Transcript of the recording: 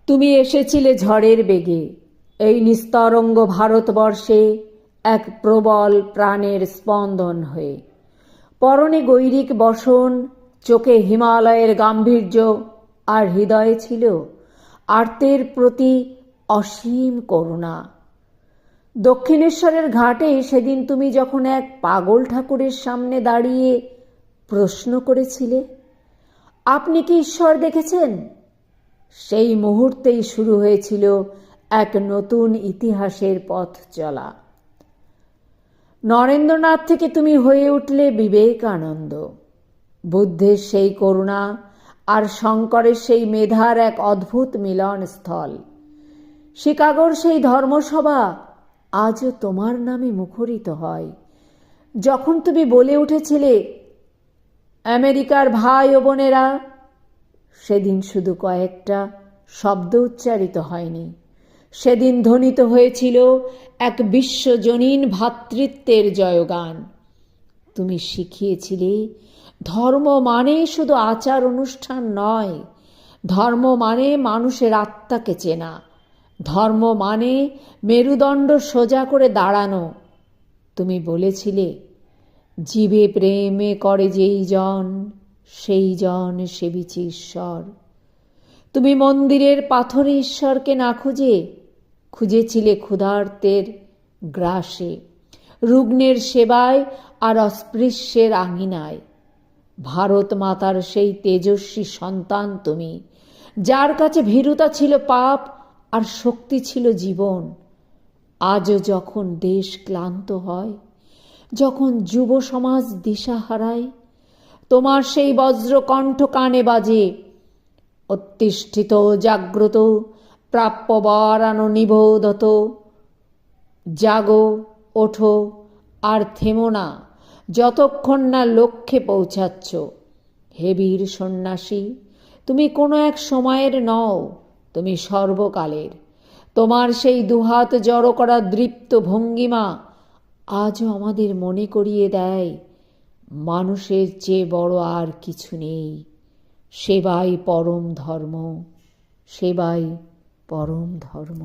তুমি এসেছিলে ঝড়ের বেগে এই নিস্তরঙ্গ ভারতবর্ষে এক প্রবল প্রাণের স্পন্দন হয়ে। পরনে গৈরিক বসন, চোখে হিমালয়ের গাম্ভীর্য, আর হৃদয়ে ছিল আর্তের প্রতি অসীম করুণা। দক্ষিণেশ্বরের ঘাটে সেদিন তুমি যখন এক পাগল ঠাকুরের সামনে দাঁড়িয়ে প্রশ্ন করেছিলে, আপনি কি ঈশ্বর দেখেছেন? সেই মুহূর্তেই শুরু হয়েছিল এক নতুন ইতিহাসের পথ চলা। নরেন্দ্রনাথ থেকে তুমি হয়ে উঠলে বিবেকানন্দ। বুদ্ধের সেই করুণা আর শঙ্করের সেই মেধার এক অদ্ভুত মিলন স্থল। শিকাগোর সেই ধর্মসভা আজও তোমার নামে মুখরিত হয়। যখন তুমি বলে উঠেছিলে, আমেরিকার ভাই ও বোনেরা, সেদিন শুধু কয়েকটা শব্দ উচ্চারিত হয়নি, সেদিন ধ্বনিত হয়েছিল এক বিশ্বজনীন ভ্রাতৃত্বের জয়গান। তুমি শিখিয়েছিলে ধর্ম মানে শুধু আচার অনুষ্ঠান নয়, ধর্ম মানে মানুষের আত্মাকে চেনা, ধর্ম মানে মেরুদণ্ড সোজা করে দাঁড়ানো। তুমি বলেছিলে, জীবে প্রেমে করে যেই জন, সেই জন সেবিছে ঈশ্বর। তুমি মন্দিরের পাথরে ঈশ্বরকে না খুঁজেছিলে ক্ষুধার্তের গ্রাসে, রুগ্নের সেবায় আর অস্পৃশ্যের আঙিনায়। ভারত মাতার সেই তেজস্বী সন্তান তুমি, যার কাছে ভীরুতা ছিল পাপ আর শক্তি ছিল জীবন। আজও যখন দেশ ক্লান্ত হয়, যখন যুব সমাজ দিশা হারায়, তোমার সেই বজ্রকণ্ঠ কানে বাজে, অতিষ্ঠিত জাগ্রত প্রাপ্য বরানো নিবোধত। জাগো, ওঠো, আর থেমো না যতক্ষণ না লক্ষ্যে পৌঁছাচ্ছ। হে বীর সন্ন্যাসী, তুমি কোনো এক সময়ের নও, তুমি সর্বকালের। তোমার সেই দুহাত জড়ো করা দৃপ্ত ভঙ্গিমা আজও আমাদের মনে করিয়ে দেয়, মানুষের চেয়ে বড় আর কিছু নেই। সেবাই পরম ধর্ম, সেবাই পরম ধর্ম।